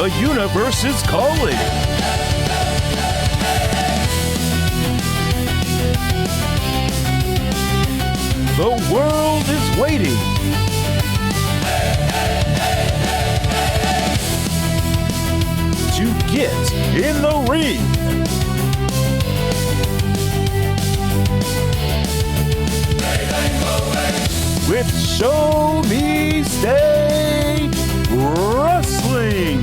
The universe is calling. The world is waiting. To get in the ring. With Show Me State Wrestling.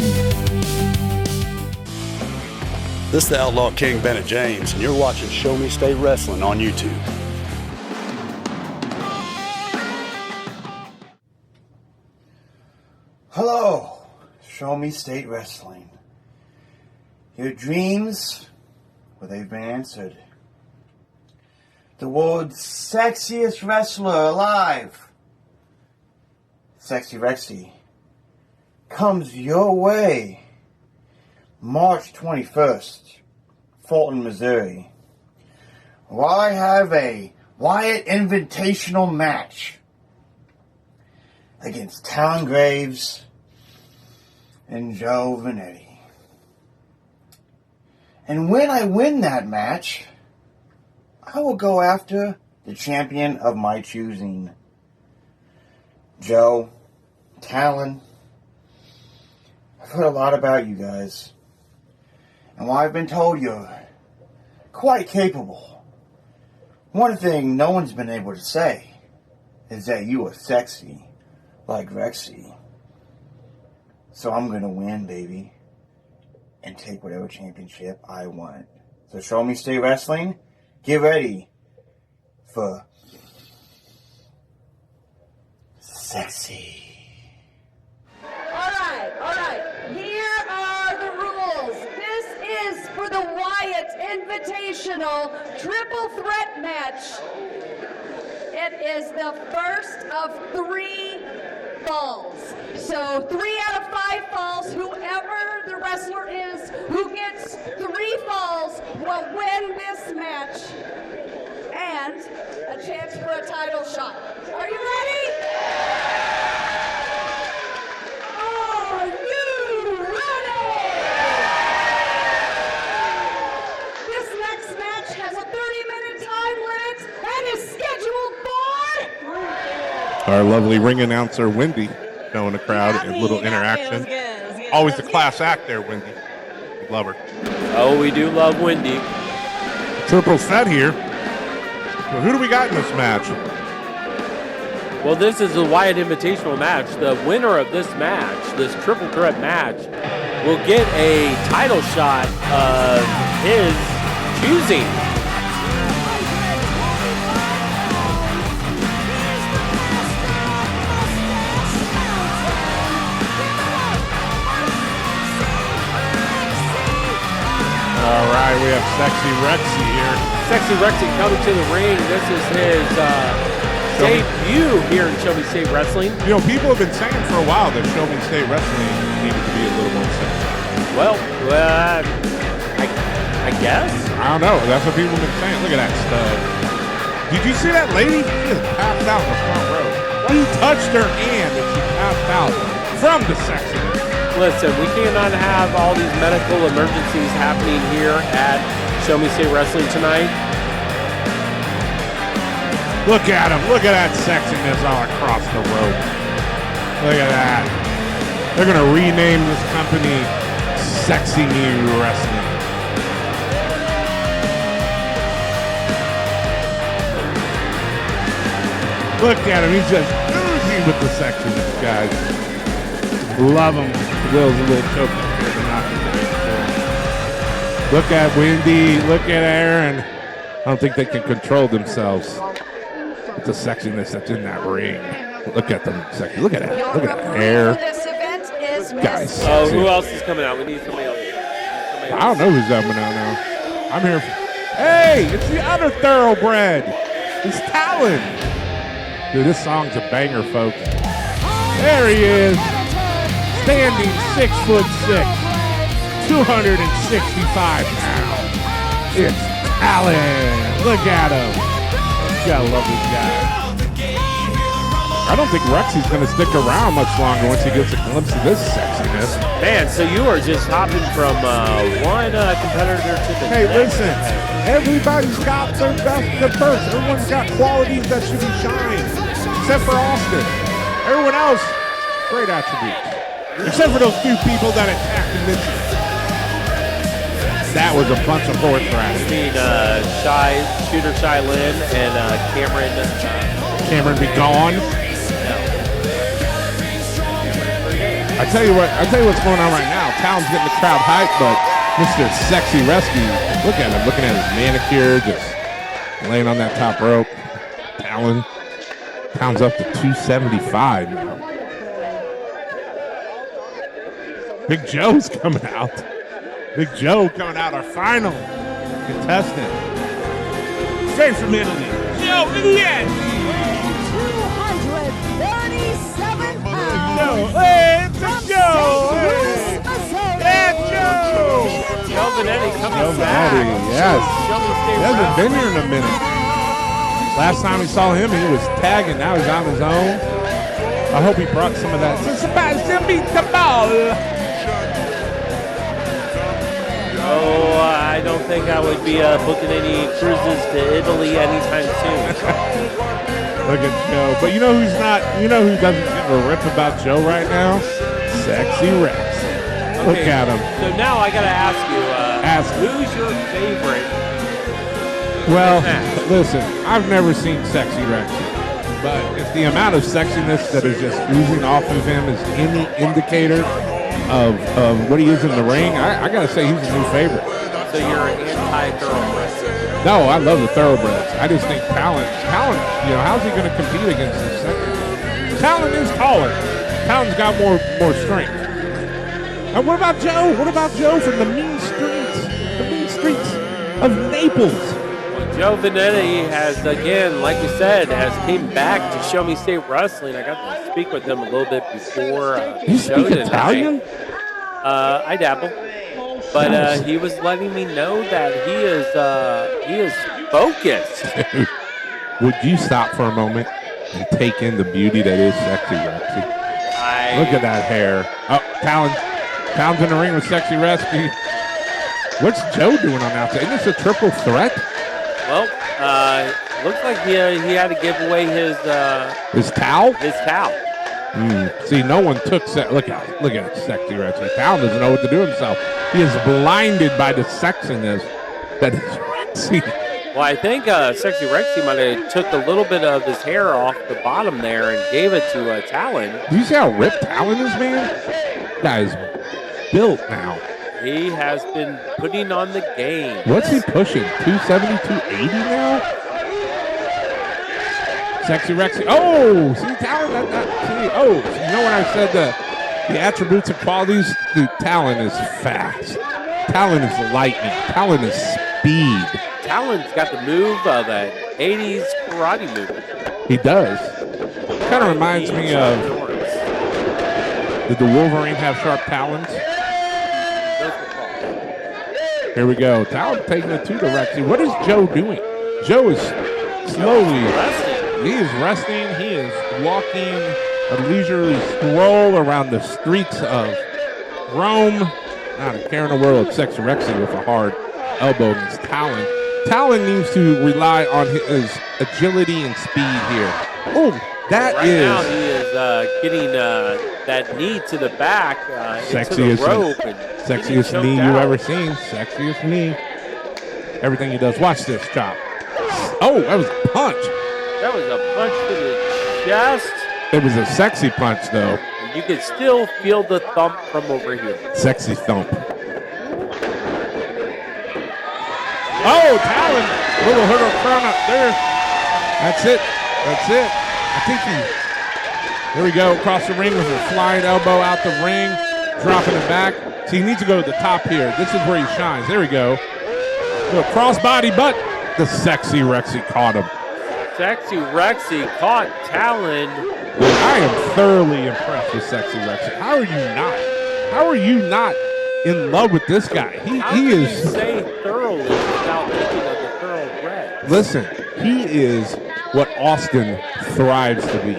This is the Outlaw King Bennett James, and you're watching Show Me State Wrestling on YouTube. Hello, Show Me State Wrestling. Your dreams, well, they've been answered. The world's sexiest wrestler alive, Sexy Wrexy, comes your way March 21st, Fulton, Missouri, where I have a Wyatt Invitational Match against Talon Graves and Joe Vinetti. And when I win that match, I will go after the champion of my choosing. Joe, Talon, I've heard a lot about you guys. And while I've been told you're quite capable, one thing no one's been able to say is that you are sexy like Wrexy. So I'm going to win, baby, and take whatever championship I want. So Show Me State Wrestling. Get ready for sexy. All right. Here are the rules. This is for the Wyatt Invitational Triple Threat Match. It is the first of 3 falls. So 3 out of 5 falls. Whoever the wrestler is who gets 3 falls will win this match and a chance for a title shot. Are you ready? Are you ready? This next match has a 30-minute time limit and is scheduled for our lovely ring announcer, Wendy, showing the crowd a little interaction. Always a class act there, Wendy. We love her. Oh, we do love Wendy. Triple threat here. So who do we got in this match? Well, this is the Wyatt Invitational match. The winner of this match, this triple threat match, will get a title shot of his choosing. All right, we have Sexy Wrexy here. Sexy Wrexy coming to the ring. This is his debut here in Show Me State Wrestling. You know, people have been saying for a while that Show Me State Wrestling needed to be a little more sexy. Well, I guess. I don't know. That's what people have been saying. Look at that stud. Did you see that lady? She just passed out in the front row. He touched her hand and she passed out from the sexiness. Listen, we cannot have all these medical emergencies happening here at Show Me State Wrestling tonight. Look at him. Look at that sexiness all across the rope. Look at that. They're going to rename this company Sexy New Wrestling. Look at him. He's just oozing with the sexiness, guys. Love him. Will's a little choked up here, but not the Look at Wendy. Look at Aaron. I don't think they can control themselves with the sexiness that's in that ring. Look at them sexy. Look at that. Look at that hair. this event is Guys. Oh, who else is coming out? We need somebody else. I don't know who's coming out now. I'm here. Hey, it's the other thoroughbred. It's Talon. Dude, this song's a banger, folks. There he is. Standing 6'6", 265 pounds. It's Talon. Look at him. You gotta love this guy. I don't think Wrexy's going to stick around much longer once he gets a glimpse of this sexiness. Man, so you are just hopping from one competitor to the Hey, next. listen, everybody's got their best and their first. Everyone's got qualities that should be shined, except for Austin. Everyone else, great attributes. Except for those few people that attacked and missed. That was a bunch of horse rats. Between Shooter Shy Lynn and Cameron. Cameron be gone. I tell you what's going on right now. Talon's getting the crowd hyped, but Mr. Sexy Rescue, look at him, looking at his manicure, just laying on that top rope. Talon's up to 275 now. Big Joe's coming out. Big Joe coming out, our final contestant. Straight from Italy. Joe Vinetti. 237 pounds. Joe, hey, it's a Joe. Hey. Yeah, Joe. Joe Vinetti coming Joe back. Vinetti, yes. Show me stay He hasn't round. been here in a minute. Last time we saw him, he was tagging. Now he's on his own. I hope he brought some of that. Sebastian beat the ball. Oh, I don't think I would be booking any cruises to Italy anytime soon. Look at Joe. But you know who's not, you know who doesn't give a rip about Joe right now? Sexy Wrexy. Look at him. So now I got to ask you, Ask him. who's your favorite? Well, match? listen, I've never seen Sexy Wrexy. But if the amount of sexiness that is just oozing off of him is any indicator of what he is in the ring, I got to say he's a new favorite. So you're anti-thoroughbred. No, I love the thoroughbreds. I just think Talon, you know, how's he going to compete against this second? Talon is taller. Talon's got more strength. And what about Joe? What about Joe from the mean streets of Naples? Joe Vinetti has, again, like you said, has came back to Show Me State Wrestling. I got to speak with him a little bit before the You show speak tonight. Italian? I dabble. But he was letting me know that he is focused. Would you stop for a moment and take in the beauty that is Sexy Wrexy? Look at that hair. Oh, Talon's in the ring with Sexy Wrexy. What's Joe doing on outside? Isn't this a triple threat? Well, looks like he had to give away his towel. His towel. See, no one took. Look at Sexy Wrexy. Talon doesn't know what to do himself. He is blinded by the sexiness that is Wrexy. Well, I think Sexy Wrexy might have took a little bit of his hair off the bottom there and gave it to Talon. Do you see how ripped Talon is, man? That guy's built now. He has been putting on the game. What's he pushing? 270, 280 now? Sexy Wrexy. Oh, see, Talon. So you know when I said the attributes and qualities? Dude, Talon is fast. Talon is lightning. Talon is speed. Talon's got the move of an 80s karate move. He does. Kind of reminds me of, did the Wolverine have sharp talons? Here we go. Talon taking it to the Wrexy. What is Joe doing? Joe is slowly. He is resting. He is walking a leisurely stroll around the streets of Rome. Not a care in the world. Sexy Wrexy with a hard elbow against Talon. Talon needs to rely on his agility and speed here. Oh, that right is. Now he is getting that knee to the back into the rope. Sexiest knee you've ever seen. Sexiest knee. Everything he does. Watch this chop. Oh, that was a punch. That was a punch to the chest. It was a sexy punch, though. You could still feel the thump from over here. Sexy thump. Oh, Talon. Little hurdle crown up there. That's it. That's it. I think there we go. Across the ring with a flying elbow out the ring. Dropping it back. So he needs to go to the top here. This is where he shines. There we go. Little crossbody, but the Sexy Wrexy caught him. Sexy Wrexy caught Talon. I am thoroughly impressed with Sexy Wrexy. How are you not? How are you not in love with this guy? He is. You say thoroughly without thinking of the thoroughbred. Listen, he is what Austin thrives to be.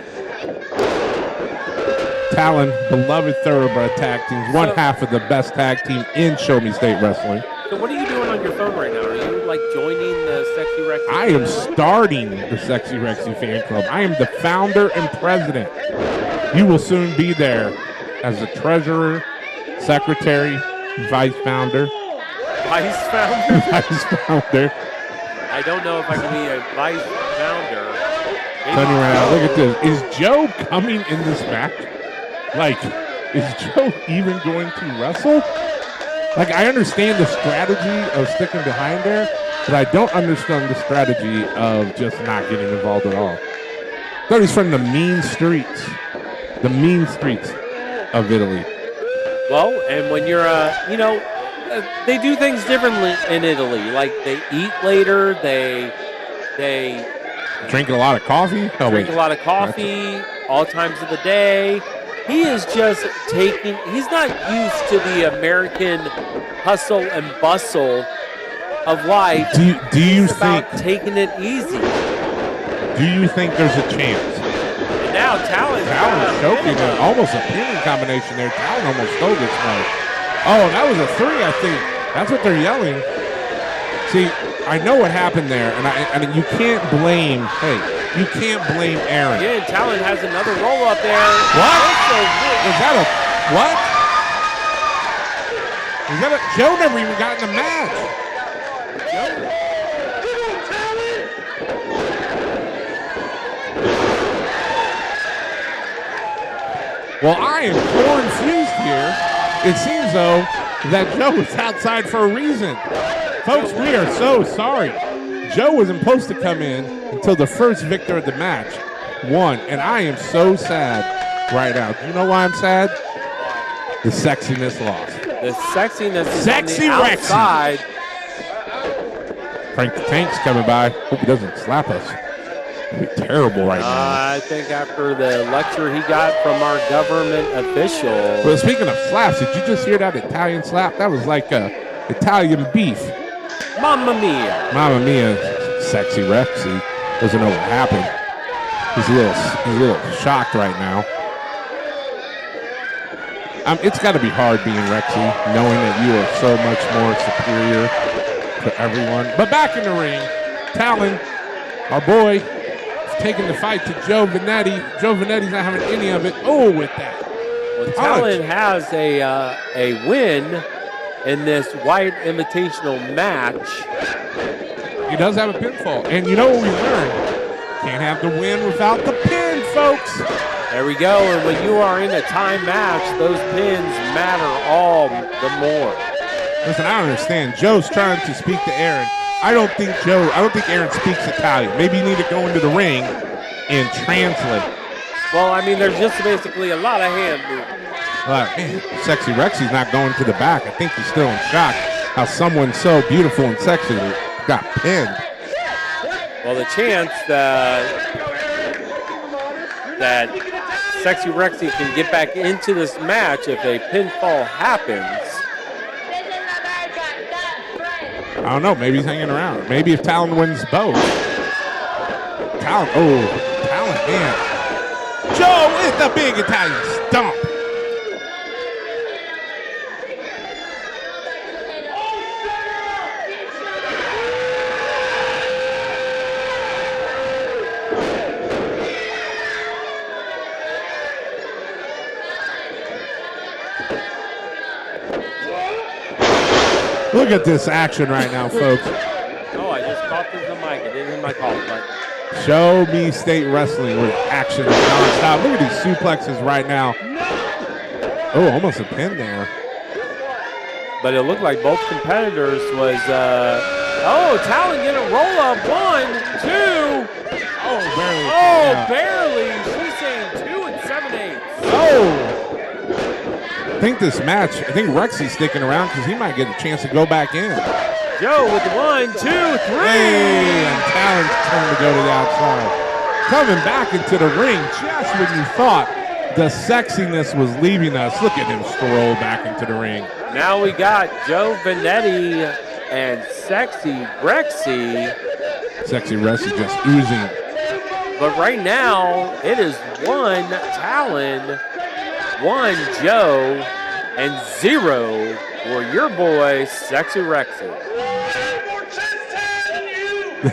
Talon, beloved thoroughbred tag teams, one half of the best tag team in Show Me State Wrestling. So what are you doing on your phone right now? Are you like joining the Sexy Wrexy? I am starting the Sexy Wrexy fan club. I am the founder and president. You will soon be there as the treasurer, secretary, vice founder. Vice founder? Vice founder. I don't know if I can be a vice founder. Turn around. Look at this. Is Joe coming in this match? Like, is Joe even going to wrestle? Like, I understand the strategy of sticking behind there, but I don't understand the strategy of just not getting involved at all. Thought he's from the mean streets of Italy. Well, and when you're, they do things differently in Italy. Like, they eat later, they Drink a lot of coffee? Oh, drink a lot of coffee all times of the day. He is just he's not used to the American hustle and bustle of life. Do you it's think about taking it easy? Do you think there's a chance? And now Talon's choking it. Almost a pinning combination there. Talon almost stole this one. Oh, that was a 3, I think. That's what they're yelling. See, I know what happened there, and you can't blame. Hey, you can't blame Aaron. Yeah, and Talon has another roll up there. What? Is that a what? Is that a Joe never even got in the match? Well, I am confused here. It seems though that Joe is outside for a reason. Folks, we are so sorry. Joe wasn't supposed to come in until the first victor of the match won, and I am so sad right now. Do you know why I'm sad? The sexiness lost. The sexiness is Sexy on the outside. Frank the Tank's coming by. Hope he doesn't slap us. It'd be terrible right now. I think after the lecture he got from our government official. Well, speaking of slaps, did you just hear that Italian slap? That was like Italian beef. Mamma mia. Mamma mia, Sexy Wrexy doesn't know what happened. He's a little shocked right now. It's got to be hard being Wrexy, knowing that you are so much more superior to everyone. But back in the ring, Talon, our boy, is taking the fight to Joe Vinetti. Joe Vinetti's not having any of it. Oh, with that. Well, Talon has a win in this Wyatt Invitational match. He does have a pinfall. And you know what we learned? Can't have the win without the pin, folks. There we go. And when you are in a time match, those pins matter all the more. Listen, I don't understand. Joe's trying to speak to Aaron. I don't think Aaron speaks Italian. Maybe you need to go into the ring and translate. Well, I mean, there's just basically a lot of hand movement. Man, Sexy Rexy's not going to the back. I think he's still in shock how someone so beautiful and sexy got pinned. Well, the chance that Sexy Wrexy can get back into this match if a pinfall happens. I don't know. Maybe he's hanging around. Maybe if Talon wins both. Talon, man. Joe with the big Italian stomp. Look at this action right now, folks. Oh, I just coughed into the mic. I didn't hear my cough. Show Me State Wrestling with action nonstop. Look at these suplexes right now. Oh, almost a pin there. But it looked like both competitors was, Talon get a roll up. 1, 2. Oh, barely. Oh, barely. She's saying 2 7/8. Oh. I think Wrexy's sticking around because he might get a chance to go back in. Joe with the 1, 2, 3. Hey, and Talon's trying to go to the outside. Coming back into the ring just when you thought the sexiness was leaving us. Look at him stroll back into the ring. Now we got Joe Vinetti and Sexy Wrexy. Sexy Wrexy just oozing. But right now, it is one Talon 1 Joe, and 0 for your boy, Sexy Wrexy.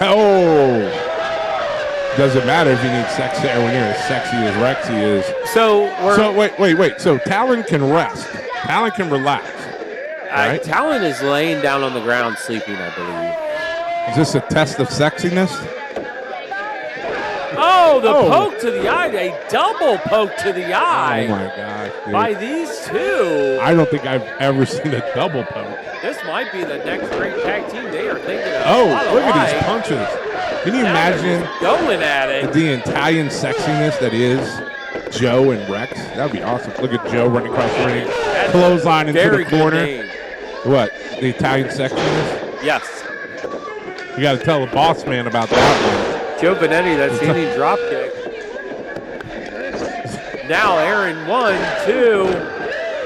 Oh. Doesn't matter if you need sex there when you're as sexy as Wrexy is. So wait. So Talon can rest. Talon can relax. Right? Talon is laying down on the ground sleeping, I believe. Is this a test of sexiness? Oh, the poke to the eye. A double poke to the eye. Oh, my gosh, dude. By these two. I don't think I've ever seen a double poke. This might be the next great tag team they are thinking of. Oh, look at these punches. Can you imagine going at it? The Italian sexiness that is Joe and Rex? That would be awesome. Look at Joe running across the ring. Clothesline into the corner. What? The Italian sexiness? Yes. You got to tell the boss man about that one. Joe Vinetti, that standing drop kick. Now Aaron, 1, 2.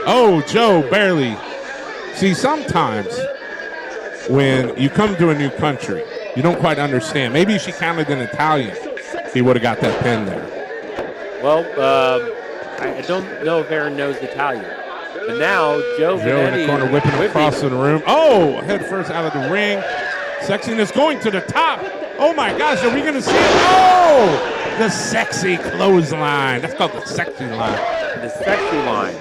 Oh, Joe, barely. See, sometimes when you come to a new country, you don't quite understand. Maybe she counted in Italian. He would have got that pin there. Well, I don't know if Aaron knows Italian. But now Joe Vinetti in the corner whipping across the room. Oh, head first out of the ring. Sexiness going to the top. Oh, my gosh, are we going to see it? Oh, the sexy clothesline. That's called the sexy line. The sexy line.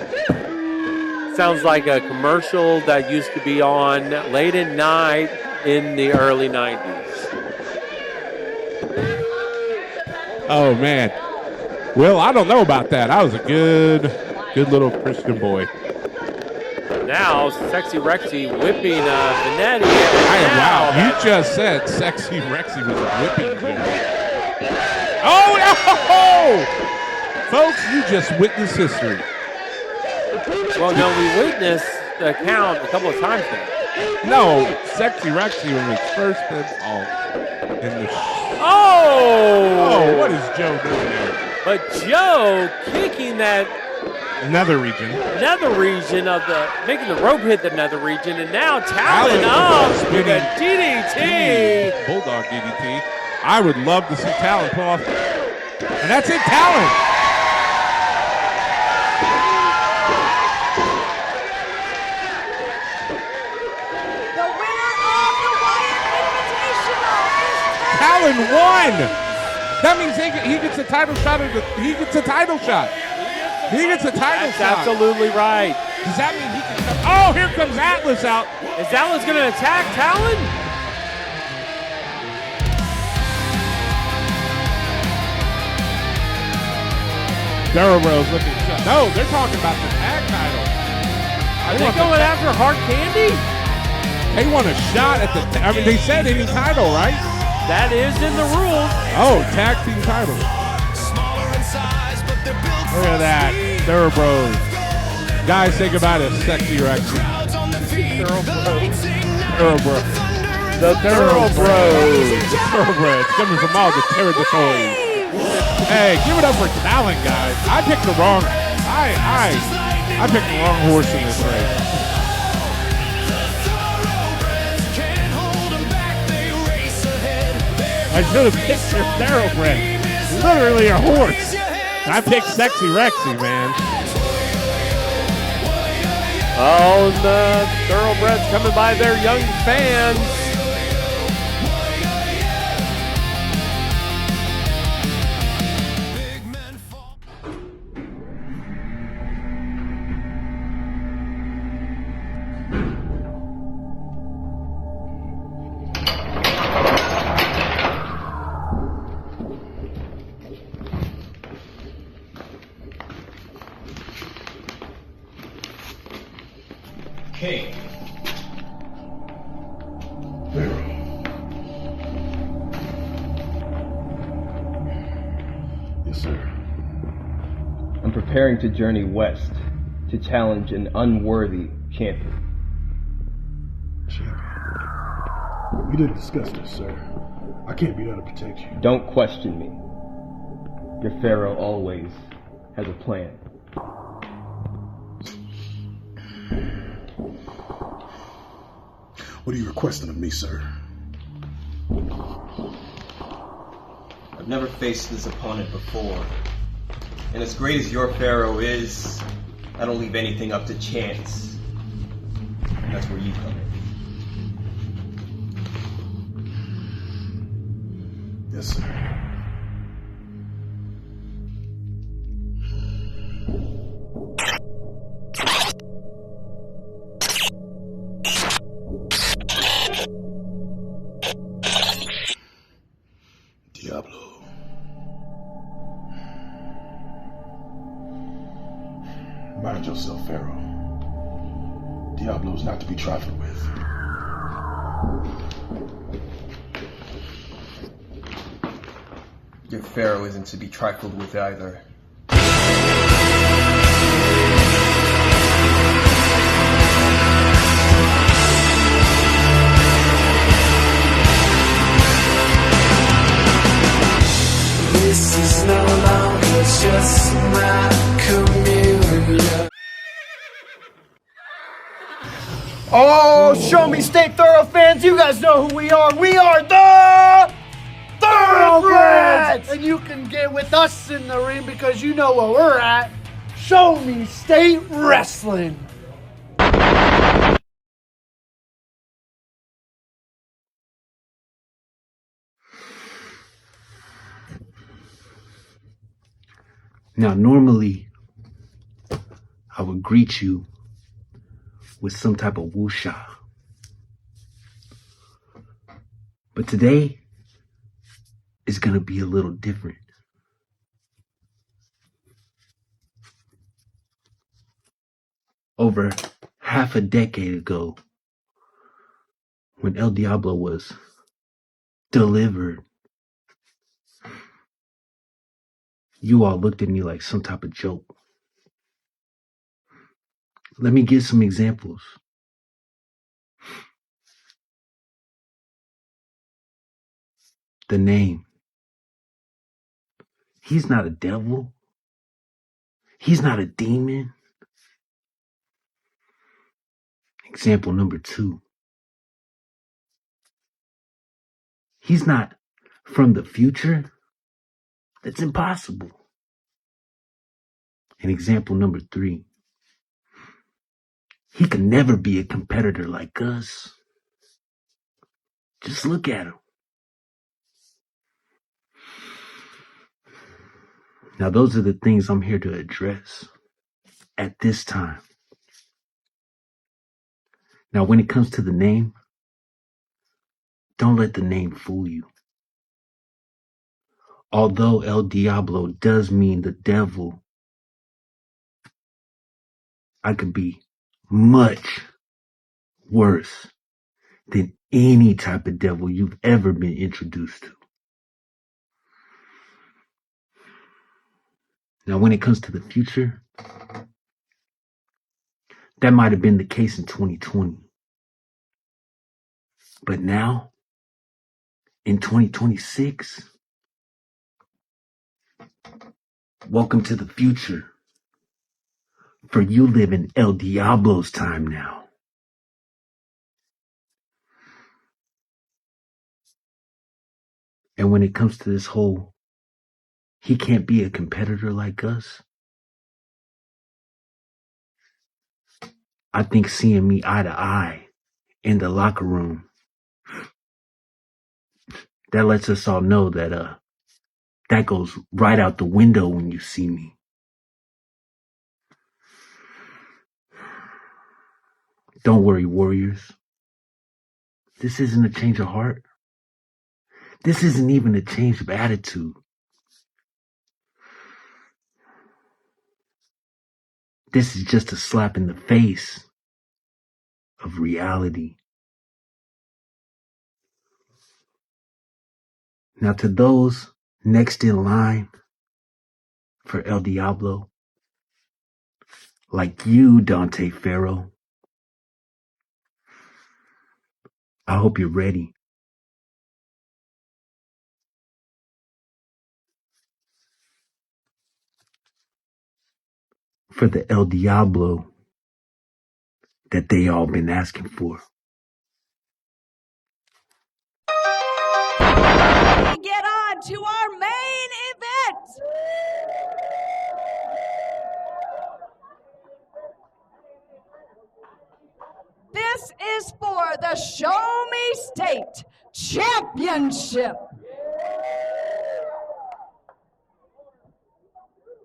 Sounds like a commercial that used to be on late at night in the early 90s. Oh, man. Well, I don't know about that. I was a good little Christian boy. Now, Sexy Wrexy whipping Vinetti. Wow, you just said Sexy Wrexy was whipping him. Oh, no! Folks, you just witnessed history. Well, no, we witnessed the count a couple of times now. No, Sexy Wrexy when we first been in the Oh, what is Joe doing there? But Joe kicking that nether region of making the rope hit the nether region, and now Talon up with a DDT. Bulldog DDT. I would love to see Talon pull off. And that's it, Talon. The winner of the Wyatt Invitational is Talon won. That means he gets a title shot. He gets a title shot. That's absolutely right. Does that mean he can come? Oh, here comes Atlas out. Is Atlas going to attack Talon? Thoroughbreds looking shut. No, they're talking about the tag title. Are they going after Hard Candy? They want a shot at the. They said any title, right? That is in the rules. Oh, tag team title. Look at that. Thoroughbreds. Guys, say goodbye to Sexy Wrexy. Thoroughbreds. The Thoroughbreds. Thoroughbreds coming from all the territories. Hey, give it up for Talon, guys. I picked the wrong. I picked the wrong horse in this race. I should have picked your Thoroughbred. Literally a horse. I picked Sexy Wrexy, man. Oh, the Thoroughbreds coming by their young fans. King. Pharaoh. Yes, sir. I'm preparing to journey west to challenge an unworthy champion. Champion? We didn't discuss this, sir. I can't be there to protect you. Don't question me. Your Pharaoh always has a plan. What are you requesting of me, sir? I've never faced this opponent before. And as great as your Pharaoh is, I don't leave anything up to chance. And that's where you come in. Yes, sir. Diablo. Mind yourself, Pharaoh. Diablo's not to be trifled with. Your Pharaoh isn't to be trifled with either. This is no longer just my community. Oh, show me State Thorough fans, you guys know who we are. We are the Thoroughbreds! And you can get with us in the ring because you know where we're at. Show me State Wrestling. Now, normally, I would greet you with some type of woosha. But today is going to be a little different. Over half a decade ago, when El Diablo was delivered, you all looked at me like some type of joke. Let me give some examples. The name. He's not a devil. He's not a demon. Example number 2. He's not from the future. That's impossible. And example number 3. He could never be a competitor like us. Just look at him. Now, those are the things I'm here to address at this time. Now, when it comes to the name, don't let the name fool you. Although El Diablo does mean the devil, I could be much worse than any type of devil you've ever been introduced to. Now, when it comes to the future, that might have been the case in 2020. But now, in 2026, welcome to the future. For you live in El Diablo's time now. And when it comes to this whole, he can't be a competitor like us, I think seeing me eye to eye in the locker room, that lets us all know that that goes right out the window when you see me. Don't worry, warriors. This isn't a change of heart. This isn't even a change of attitude. This is just a slap in the face of reality. Now, to those next in line for El Diablo, like you, Dante Pharaoh, I hope you're ready. For the El Diablo that they all been asking for. Get on to our main event. This is for the Show Me State Championship.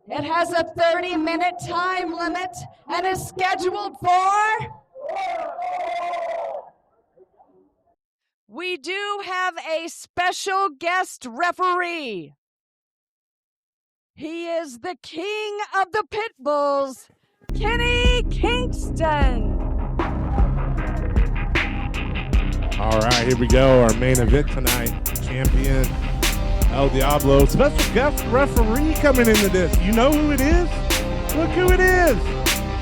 It has a 30-minute time limit and is scheduled for... We do have a special guest referee. He is the king of the Pitbulls, Kenny Kingston. All right, here we go. Our main event tonight. Champion El Diablo. Special guest referee coming into this. You know who it is? Look who it is.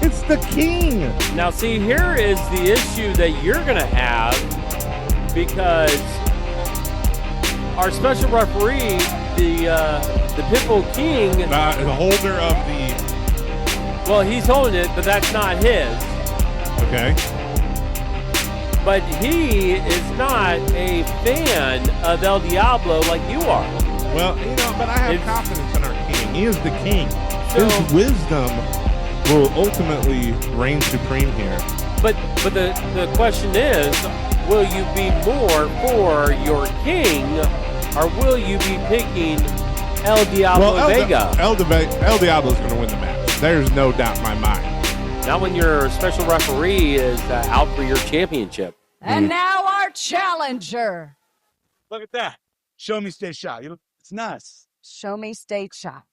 It's the king. Now, see, here is the issue that you're going to have, because our special referee, the Pitbull King, the holder of the... Well, he's holding it, but that's not his. Okay. But he is not a fan of El Diablo like you are. Well, but I have confidence in our king. He is the king. His wisdom will ultimately reign supreme here. But the question is, will you be more for your king, or will you be picking El Diablo Vega? El Diablo is going to win the match. There's no doubt in my mind. Not when your special referee is out for your championship. And now our challenger. Look at that. Show me state shot. It's nice. Show me state shot.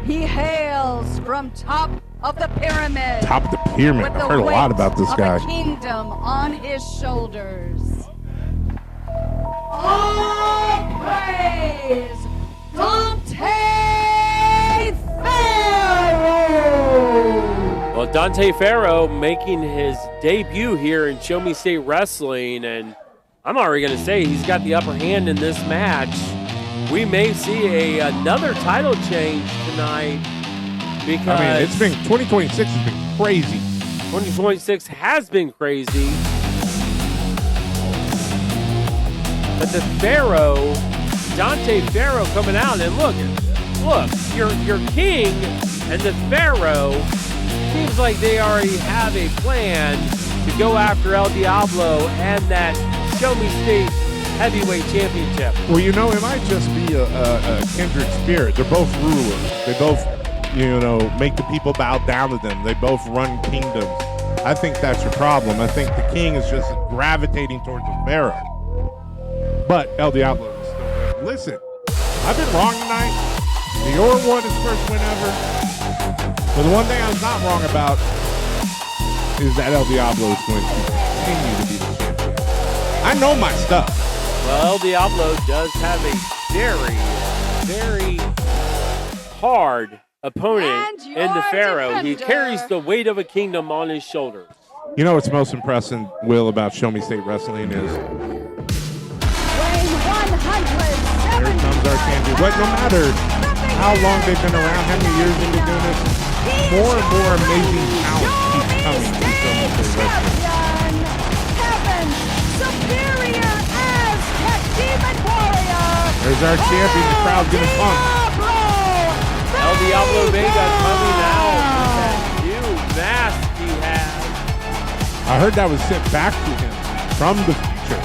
He hails from top of the pyramid. Top of the pyramid. I've heard a lot about this guy. A kingdom on his shoulders. All praise Dante Pharaoh. Well, Dante Pharaoh making his debut here in Show Me State Wrestling, and I'm already going to say he's got the upper hand in this match. We may see another title change tonight, because it's been 2026 has been crazy. 2026 has been crazy. But the Pharaoh, Dante Pharaoh coming out, and look, your king and the Pharaoh seems like they already have a plan to go after El Diablo and that Show Me State Heavyweight Championship. Well, it might just be a kindred spirit. They're both rulers. They both, make the people bow down to them. They both run kingdoms. I think that's your problem. I think the king is just gravitating towards the Pharaoh. But El Diablo is still winning. Listen, I've been wrong tonight. Dior won his first win ever. But the one thing I was not wrong about is that El Diablo is going to continue to be the champion. I know my stuff. Well, El Diablo does have a very, very hard opponent in the Pharaoh. He carries the weight of a kingdom on his shoulders. You know what's most impressive, Will, about Show Me State Wrestling is here comes our champion. But no matter how long they've been around, how many years they've been doing this, more and more amazing talent keeps coming to Show Me State Wrestling. Superior Aztec Demon Warrior. There's our champion. The crowd's gonna pump. El Diablo Vega coming out with that new mask he has. I heard that was sent back to him from the future.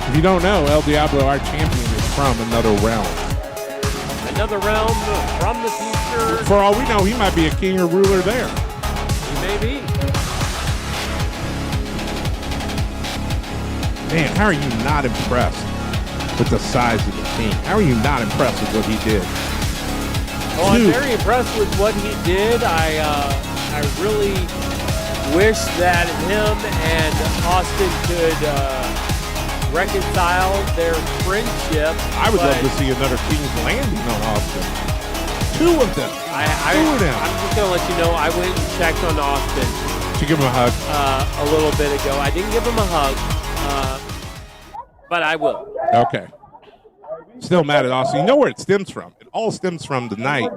If you don't know, El Diablo, our champion, is from another realm. Another realm from the future. For all we know, he might be a king or ruler there. He may be. Man, how are you not impressed with the size of the king? How are you not impressed with what he did? Well, I'm very impressed with what he did. I really wish that him and Austin could reconcile their friendship. I would love to see another King's Landing on Austin. Two of them. Two of them. I'm just going to let you know, I went and checked on Austin. Did you give him a hug? A little bit ago. I didn't give him a hug, but I will. Okay. Still mad at Austin. You know where it stems from? It all stems from the night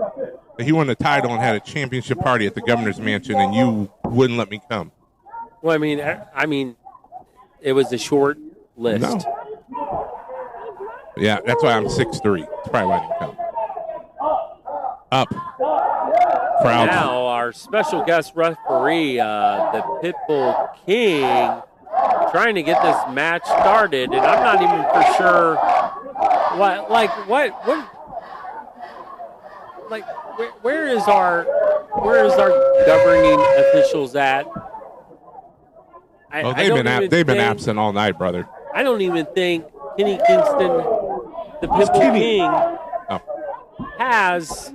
that he won the title and had a championship party at the governor's mansion, and you wouldn't let me come. Well, I mean, it was a short list. No. Yeah, that's why I'm 6'3". That's probably why I didn't come. Up. Crouch. Now our special guest referee, the Pitbull King, trying to get this match started, and I'm not even for sure where is our governing officials at? They've been absent all night, brother. I don't even think Kenny Kingston, the Pitbull King, has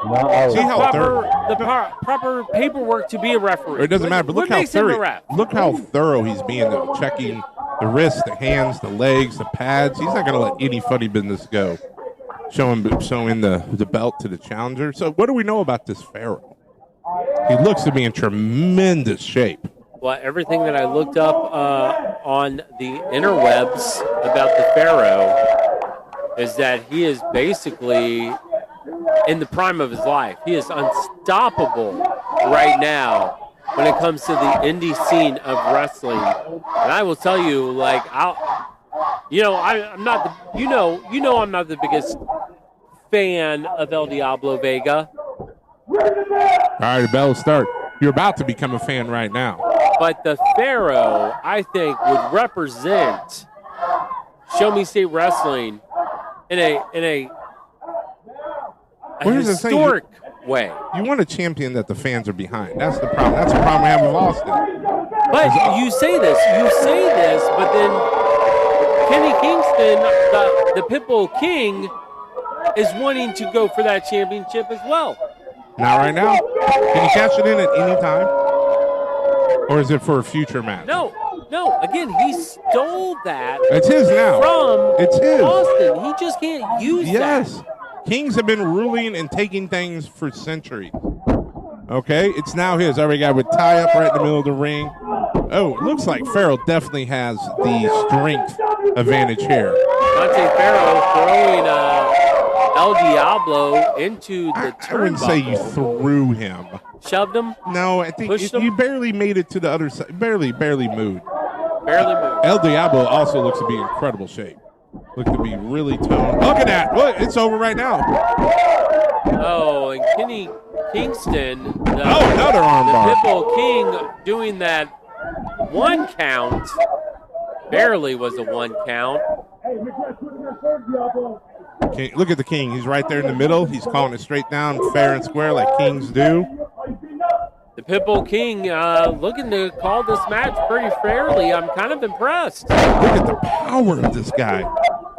the proper paperwork to be a referee. It doesn't matter, but look how thorough he's being, checking the wrists, the hands, the legs, the pads. He's not going to let any funny business go. Showing the belt to the challenger. So what do we know about this Pharaoh? He looks to be in tremendous shape. Well, everything that I looked up on the interwebs about the Pharaoh is that he is basically in the prime of his life. He is unstoppable right now when it comes to the indie scene of wrestling. And I will tell you, like, I'm not the biggest fan of El Diablo Vega. All right, the bell will start. You're about to become a fan right now. But the Pharaoh, I think, would represent Show Me State Wrestling in a historic way. You want a champion that the fans are behind. That's the problem. That's the problem we have with Austin. But you say this, but then Kenny Kingston, the Pitbull King, is wanting to go for that championship as well. Not right now. Can you cash it in at any time? Or is it for a future match? No. Again, he stole that. It's his now. From his. Austin. He just can't use that. Yes. Kings have been ruling and taking things for centuries. Okay, it's now his. Already got with tie up right in the middle of the ring. Oh, it looks like Pharaoh definitely has the strength advantage here. Dante Pharaoh throwing El Diablo into the turnbuckle. I wouldn't say you threw him. Shoved him? No, I think you barely made it to the other side. Barely moved. Barely moved. El Diablo also looks to be in incredible shape. Look to be really toned. Look at that. Look, it's over right now. Oh, and Kenny Kingston, another armbar. Pitbull King doing that 1 count. Barely was a 1 count. Look at the King. He's right there in the middle. He's calling it straight down, fair and square like Kings do. The Pitbull King looking to call this match pretty fairly. I'm kind of impressed. Look at the power of this guy.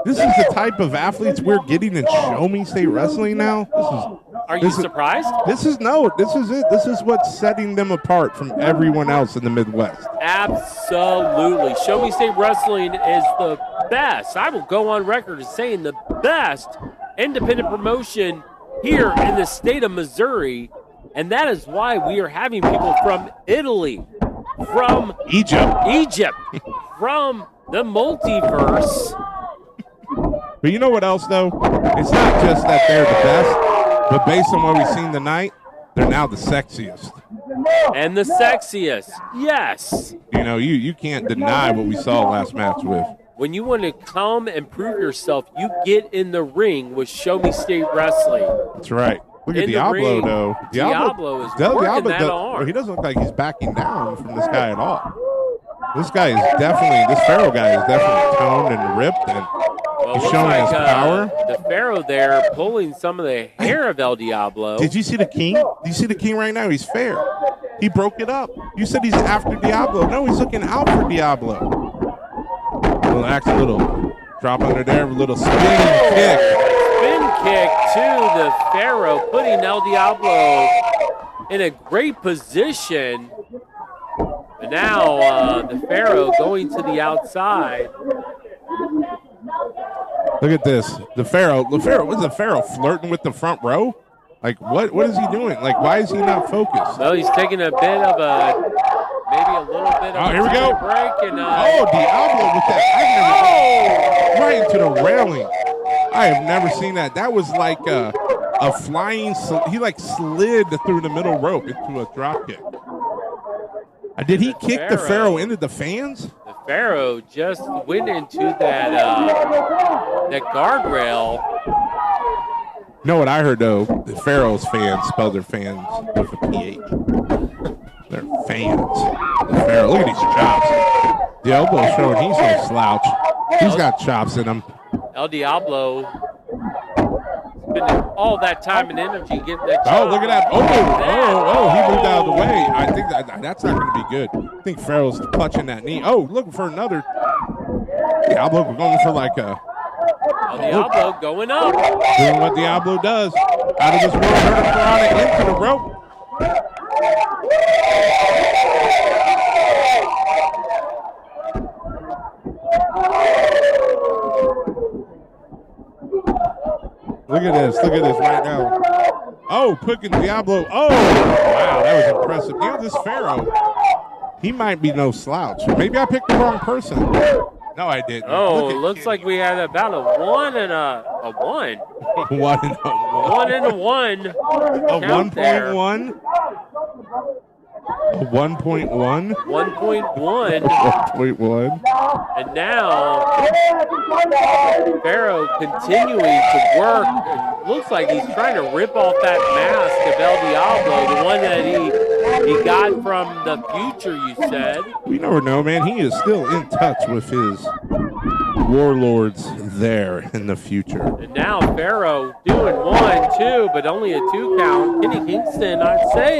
This is the type of athletes we're getting in Show Me State Wrestling now. Are you surprised? This is it. This is what's setting them apart from everyone else in the Midwest. Absolutely. Show Me State Wrestling is the best. I will go on record as saying the best independent promotion here in the state of Missouri. And that is why we are having people from Italy, from Egypt, from the multiverse. But you know what else, though? It's not just that they're the best, but based on what we've seen tonight, they're now the sexiest. And the sexiest, yes. You know, you can't deny what we saw last match with. When you want to come and prove yourself, you get in the ring with Show Me State Wrestling. That's right. Look at Diablo, though. Diablo is working that arm. He doesn't look like he's backing down from this guy at all. This Pharaoh guy is definitely toned and ripped, and he's showing his power. The Pharaoh there pulling some of the hair of El Diablo. Did you see the King? Do you see the King right now? He's fair. He broke it up. You said he's after Diablo. No, he's looking out for Diablo. A little drop under there, a little spinning kick. Kick to the Pharaoh, putting El Diablo in a great position. But now the Pharaoh going to the outside. Look at this. The Pharaoh, what's the Pharaoh flirting with the front row? Like, what is he doing? Like, why is he not focused? Well, he's taking a bit of maybe a little bit of here we go. break. And, Diablo with that. Right into the railing. I have never seen that. That was like a flying. He like slid through the middle rope into a drop kick. Did he kick the Pharaoh into the fans? The Pharaoh just went into that guardrail. You know what I heard, though? The Pharaoh's fans spell their fans with a PH. They're fans. The Pharaoh. Look at these chops. Diablo showing he's no slouch. He's got chops in him. El Diablo spending all that time and energy getting that chop. Oh, look at that. Oh, he moved out of the way. I think that's not going to be good. I think Pharaoh's clutching that knee. Oh, looking for another. Diablo going for like a. El Diablo going up. Doing what Diablo does. Out of this world, Piranha into the rope. Look at this right now. Oh, picking Diablo. Oh, wow, that was impressive. You know, this Pharaoh, he might be no slouch. Maybe I picked the wrong person. No, I didn't. Oh, looks like we had about a 1 and a 1. 1 and a 1. 1 and a 1. A 1.1. A 1.1. 1.1. 1.1. And now Pharaoh continuing to work. It looks like he's trying to rip off that mask of El Diablo, the one that he got from the future, you said. You never know, man. He is still in touch with his warlords there in the future. And now Pharaoh doing 1, 2, but only a 2 count. Kenny Kingston, I'd say,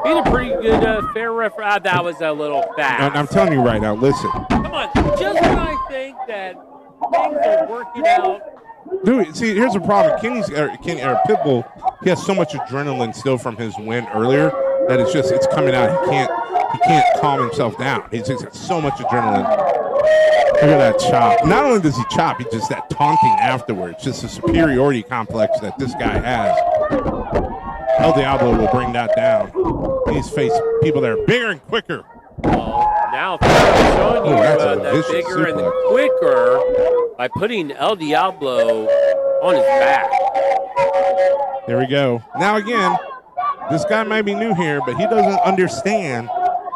being a pretty good fair referee. That was a little fast. I'm telling you right now, listen. Come on, just when I think that things are working out. Dude, see, here's the problem. Pitbull, he has so much adrenaline still from his win earlier that it's coming out. He can't calm himself down. He's got so much adrenaline. Look at that chop. Not only does he chop, he just that taunting afterwards. Just a superiority complex that this guy has. El Diablo will bring that down. He's faced people that are bigger and quicker. Now Pharaoh showing you that bigger and the quicker by putting El Diablo on his back. There we go. Now again, this guy might be new here, but he doesn't understand.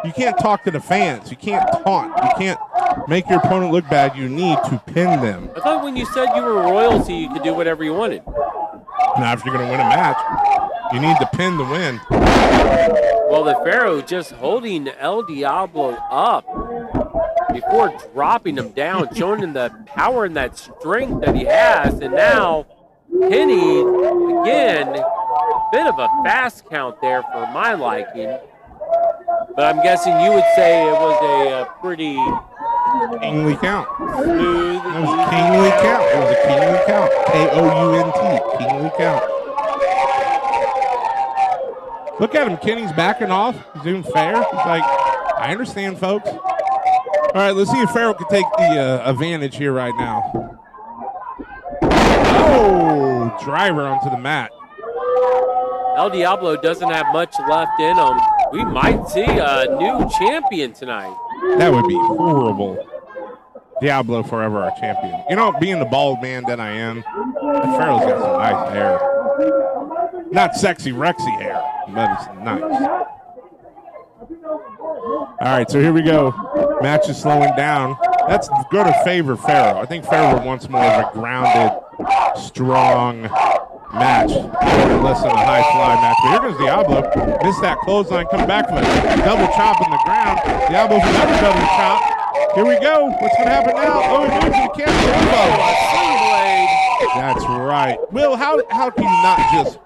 You can't talk to the fans. You can't taunt. You can't make your opponent look bad. You need to pin them. I thought when you said you were royalty, you could do whatever you wanted. Now, if you're going to win a match, you need to pin to win. Well, the Pharaoh just holding El Diablo up before dropping him down, showing him the power and that strength that he has. And now Kenny, again, bit of a fast count there for my liking. But I'm guessing you would say it was a pretty kingly count. Smooth. It was a kingly count. It was a kingly count. K-O-U-N-T. Kingly count. Look at him. Kenny's backing off. He's doing fair. He's like, I understand, folks. All right, let's see if Pharaoh can take the advantage here right now. Oh, driver onto the mat. El Diablo doesn't have much left in him. We might see a new champion tonight. That would be horrible. Diablo forever our champion. You know, being the bald man that I am, Pharaoh's got some nice hair. Not sexy Wrexy hair, but it's nice. All right, so here we go. Match is slowing down. That's going to favor Pharaoh. I think Pharaoh wants more of a grounded, strong match, less than a high fly match. But here goes Diablo. Missed that clothesline, come back with a double chop on the ground. Diablo's another double chop. Here we go. What's going to happen now? Oh, he moves and can't That's right. Will, how can you not just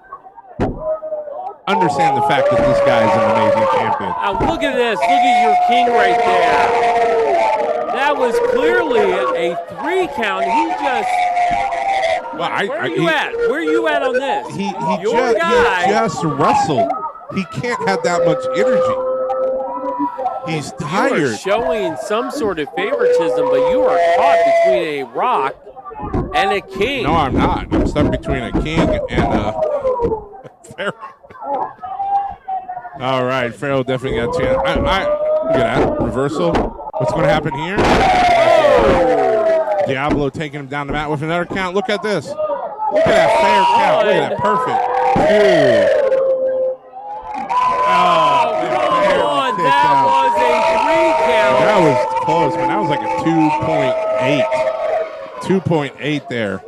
understand the fact that this guy is an amazing champion? Now look at this. Look at your king right there. That was clearly a 3 count. He just... Well, where are you at? Where are you at on this? He just wrestled. He can't have that much energy. He's tired. You are showing some sort of favoritism, but you are caught between a rock and a king. No, I'm not. I'm stuck between a king and a Pharaoh. All right, Pharaoh definitely got a chance. Look at that. Reversal. What's going to happen here? Oh. Diablo taking him down the mat with another count. Look at this. Look at that fair count. Look at that. Perfect. Oh, come on. That was a 3 count. That was close, man. That was like a 2.8. 2.8 there.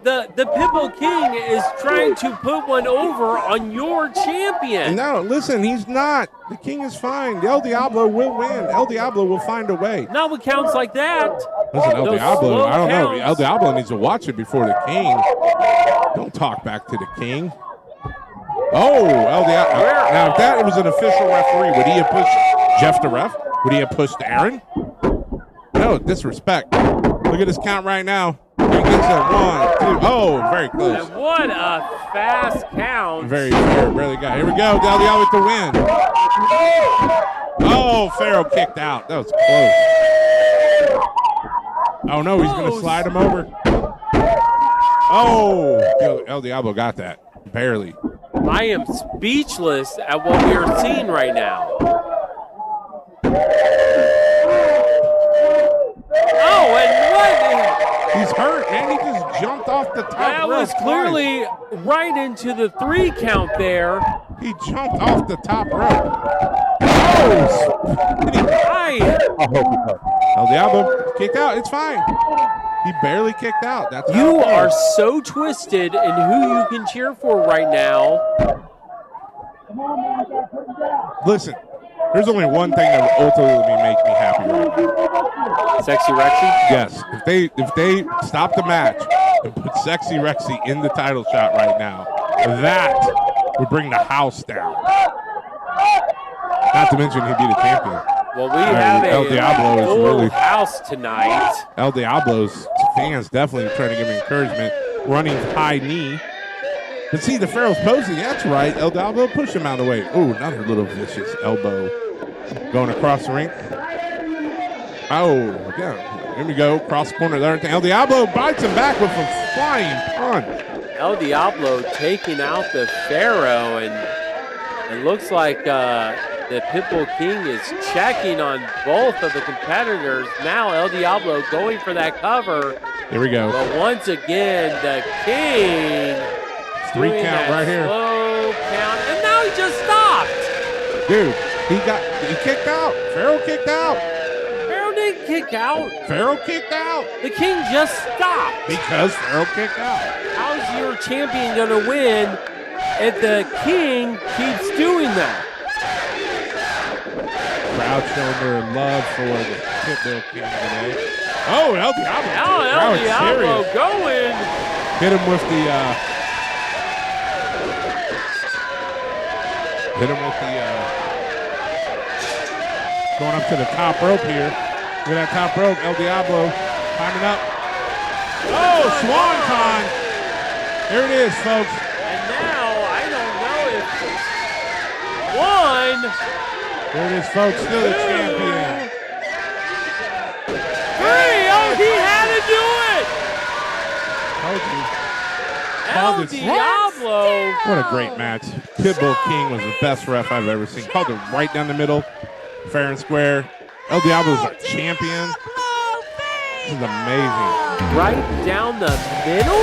The Pitbull King is trying to put one over on your champion. No, listen, he's not. The King is fine. El Diablo will win. El Diablo will find a way. Not with counts like that. Listen, El Those Diablo, slow I don't know. counts. El Diablo needs to watch it before the King. Don't talk back to the King. Oh, El Diablo. Now, if that was an official referee, would he have pushed Jeff the ref? Would he have pushed Aaron? No, disrespect. Look at his count right now. He gets a 1, 2. Oh, very close. And what a fast count. Very fair. Barely got. Here we go. El Diablo with the win. Oh, Pharaoh kicked out. That was close. Oh, no, he's going to slide him over. Oh, El Diablo got that. Barely. I am speechless at what we are seeing right now. Oh, and what? He's hurt, man. He just jumped off the top That rope. was clearly right into the 3 count there. He jumped off the top rope. Oh! I hope he hurt. El Diablo kicked out. It's fine. He barely kicked out. That's how You it are goes. so twisted in who you can cheer for right now. Listen, there's only one thing that will ultimately make me happy right now. Sexy Rexy? Yes. If they stop the match and put Sexy Rexy in the title shot right now, that would bring the house down. Not to mention he'd be the champion. Well, we have El Diablo is full really house tonight. El Diablo's fans definitely trying to give him encouragement, running high knee. But see, the Pharaoh's posing. That's right. El Diablo push him out of the way. Ooh, another little vicious elbow going across the ring. Oh, yeah. Here we go. Cross corner there. El Diablo bites him back with a flying punch. El Diablo taking out the Pharaoh, and it looks like the Pitbull King is checking on both of the competitors. Now El Diablo going for that cover. Here we go. But once again, the King 3 doing count that right here. slow count, and now he just stopped. Dude, he kicked out. Pharaoh kicked out. Pharaoh didn't kick out. Pharaoh kicked out. The King just stopped. Because Pharaoh kicked out. How's your champion going to win if the King keeps doing that? Crowd showing their love for the Pitbull King today. Oh, El Diablo. El Diablo serious. going. Hit him with the going up to the top rope here. Look at that top rope. El Diablo climbing up. Oh, Swanton. There it is, folks. And now, I don't know if one. There it is, folks. Still the champion. 3. Oh, he had to do it. Told you. El Called it. Diablo. What a great match. Pitbull King was the best ref I've ever seen. Called it right down the middle, fair and square. El Diablo's our champion. This is amazing. Right down the middle?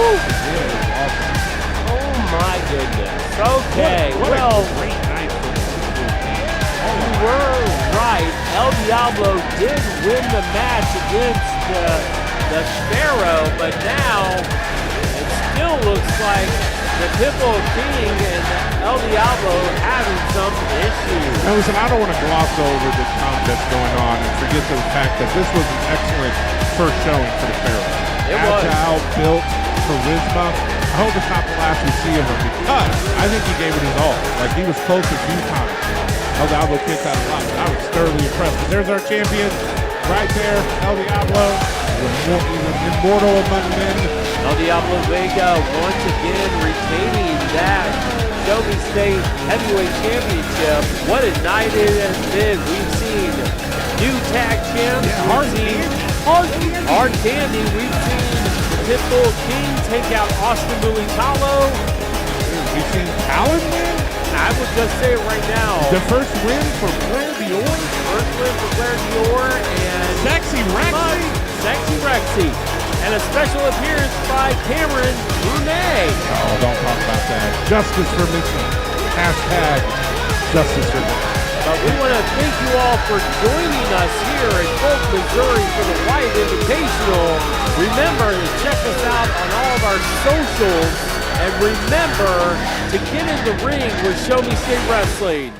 Oh my goodness. Okay, What well, a great night for the Pitbull King. you were right. El Diablo did win the match against the Pharaoh, but now it still looks like the Pitbull King and El Diablo having some issues. Now listen, I don't want to gloss over the contest going on and forget the fact that this was an excellent first showing for the Pharaoh. It was. Agile, built, charisma. I hope it's not the last we see of him because I think he gave it his all. Like, he was close a few times. El Diablo kicked out a lot, but I was thoroughly impressed. But there's our champion right there, El Diablo. He's an immortal among men. El Diablo Vega once again retaining that Show Me State Heavyweight Championship. What a night it has been. We've seen new tag champs. Hard Candy. We've seen the Pitbull King take out Austin Mulitalo. We've seen Talon win. I would just say it right now. The first win for Blair Dior. First win for Blair Dior and Sexy Rexy. Sexy Rexy. And a special appearance by Cameron Brunet. Oh, don't talk about that. Justice for Missy. Hashtag Justice for Missy. But we want to thank you all for joining us here in Polk, Missouri for the Wyatt Invitational. Remember to check us out on all of our socials. And remember to get in the ring with Show Me State Wrestling.